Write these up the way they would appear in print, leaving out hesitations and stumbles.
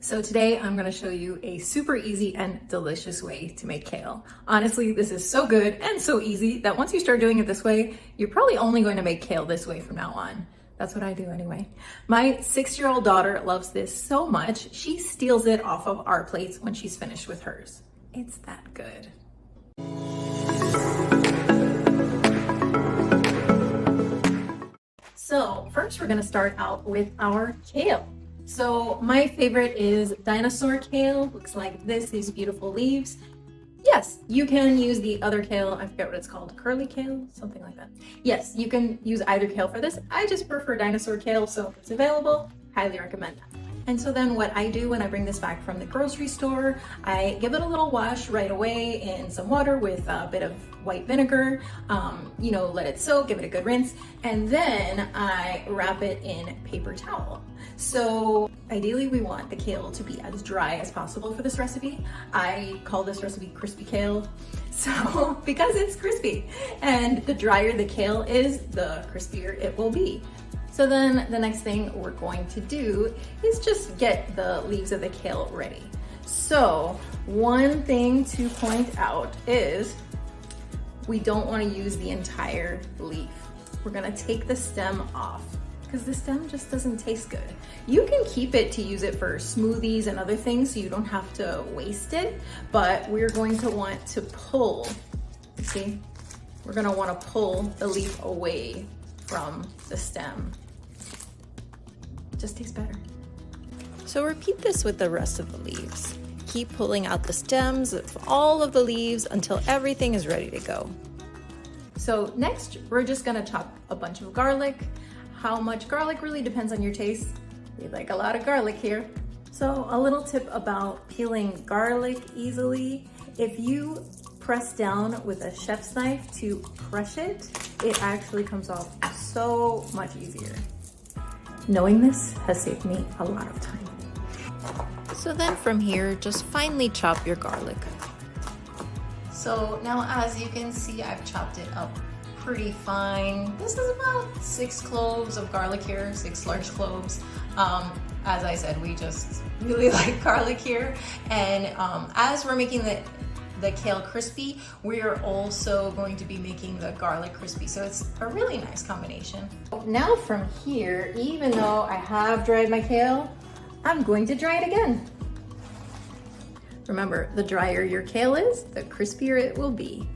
So today I'm going to show you a super easy and delicious way to make kale. Honestly, this is so good and so easy that once you start doing it this way, you're probably only going to make kale this way from now on. That's what I do anyway. My 6-year-old daughter loves this so much, she steals it off of our plates when she's finished with hers. It's that good. So first we're going to start out with our kale. So my favorite is dinosaur kale. Looks like this, these beautiful leaves. Yes, you can use the other kale. I forget what it's called, curly kale, something like that. Yes, you can use either kale for this. I just prefer dinosaur kale, so if it's available, highly recommend that. And so then what I do when I bring this back from the grocery store, I give it a little wash right away in some water with a bit of white vinegar, let it soak, give it a good rinse, and then I wrap it in paper towel. So ideally we want the kale to be as dry as possible for this recipe. I call this recipe crispy kale, so because it's crispy, and the drier the kale is, the crispier it will be. So then the next thing we're going to do is just get the leaves of the kale ready. So one thing to point out is we don't want to use the entire leaf. We're going to take the stem off because the stem just doesn't taste good. You can keep it to use it for smoothies and other things so you don't have to waste it, but we're going to want to pull, see, we're going to want to pull the leaf away from the stem. Just tastes better. So repeat this with the rest of the leaves. Keep pulling out the stems of all of the leaves until everything is ready to go. So next, we're just gonna chop a bunch of garlic. How much garlic really depends on your taste. We like a lot of garlic here. So a little tip about peeling garlic easily. If you press down with a chef's knife to crush it, it actually comes off so much easier. Knowing this has saved me a lot of time. So then from here, just finely chop your garlic. So now as you can see, I've chopped it up pretty fine. This is about 6 cloves of garlic here, 6 large cloves. As I said, we just really like garlic here. And as we're making the kale crispy, we are also going to be making the garlic crispy. So it's a really nice combination. Now from here, even though I have dried my kale, I'm going to dry it again. Remember, the drier your kale is, the crispier it will be.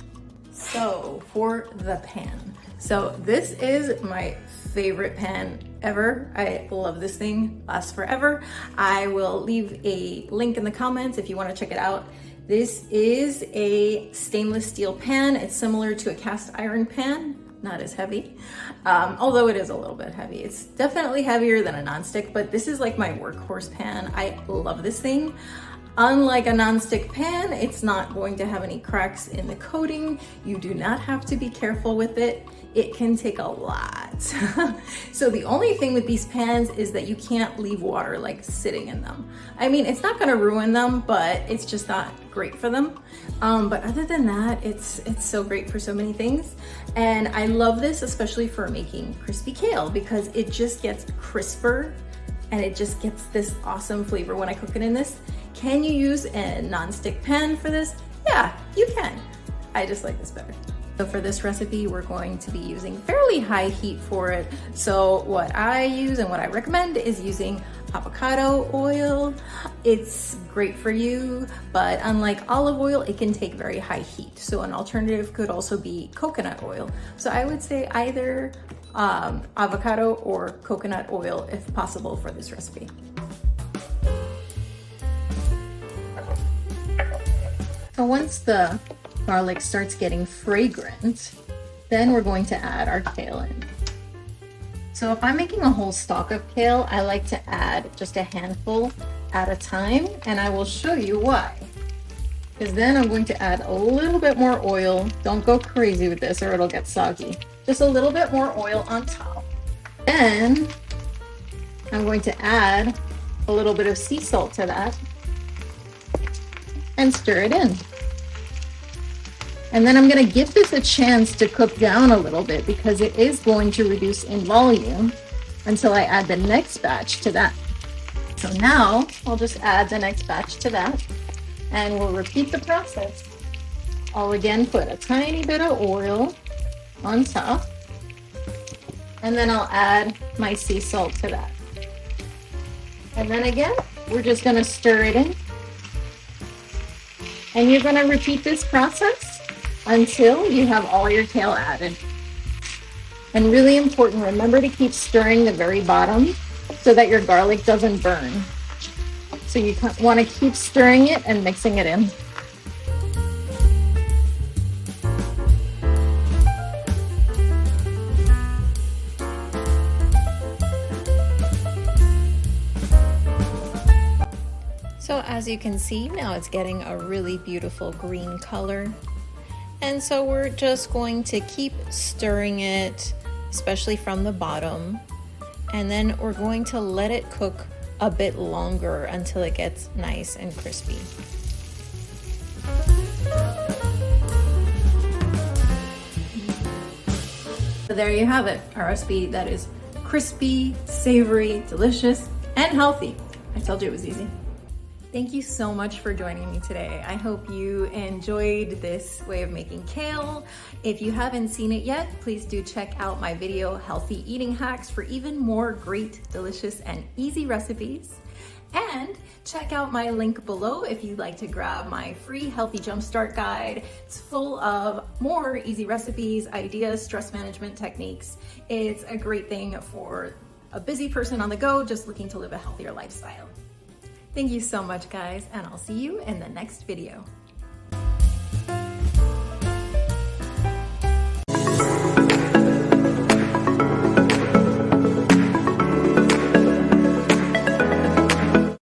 So for the pan. So this is my favorite pan ever. I love this thing, lasts forever. I will leave a link in the comments if you want to check it out. This is a stainless steel pan. It's similar to a cast iron pan, not as heavy, although it is a little bit heavy. It's definitely heavier than a nonstick, but this is like my workhorse pan. I love this thing. Unlike a nonstick pan, it's not going to have any cracks in the coating. You do not have to be careful with it. It can take a lot. So the only thing with these pans is that you can't leave water like sitting in them. I mean, it's not gonna ruin them, but it's just not great for them. But other than that, it's so great for so many things. And I love this, especially for making crispy kale, because it just gets crisper and it just gets this awesome flavor when I cook it in this. Can you use a nonstick pan for this? Yeah, you can. I just like this better. So for this recipe, we're going to be using fairly high heat for it. So what I use and what I recommend is using avocado oil. It's great for you, but unlike olive oil, it can take very high heat. So an alternative could also be coconut oil. So I would say either avocado or coconut oil if possible for this recipe. So once the garlic starts getting fragrant, then we're going to add our kale in. So if I'm making a whole stalk of kale, I like to add just a handful at a time, and I will show you why. Because then I'm going to add a little bit more oil. Don't go crazy with this or it'll get soggy. Just a little bit more oil on top. Then I'm going to add a little bit of sea salt to that and stir it in. And then I'm going to give this a chance to cook down a little bit because it is going to reduce in volume until I add the next batch to that. So now I'll just add the next batch to that and we'll repeat the process. I'll again put a tiny bit of oil on top and then I'll add my sea salt to that. And then again, we're just gonna stir it in. And you're gonna repeat this process until you have all your kale added. And really important, remember to keep stirring the very bottom so that your garlic doesn't burn. So you wanna keep stirring it and mixing it in. So as you can see, now it's getting a really beautiful green color. And so we're just going to keep stirring it, especially from the bottom. And then we're going to let it cook a bit longer until it gets nice and crispy. So there you have it, a recipe that is crispy, savory, delicious, and healthy. I told you it was easy. Thank you so much for joining me today. I hope you enjoyed this way of making kale. If you haven't seen it yet, please do check out my video, Healthy Eating Hacks, for even more great, delicious, and easy recipes. And check out my link below if you'd like to grab my free Healthy Jumpstart Guide. It's full of more easy recipes, ideas, stress management techniques. It's a great thing for a busy person on the go just looking to live a healthier lifestyle. Thank you so much, guys, and I'll see you in the next video.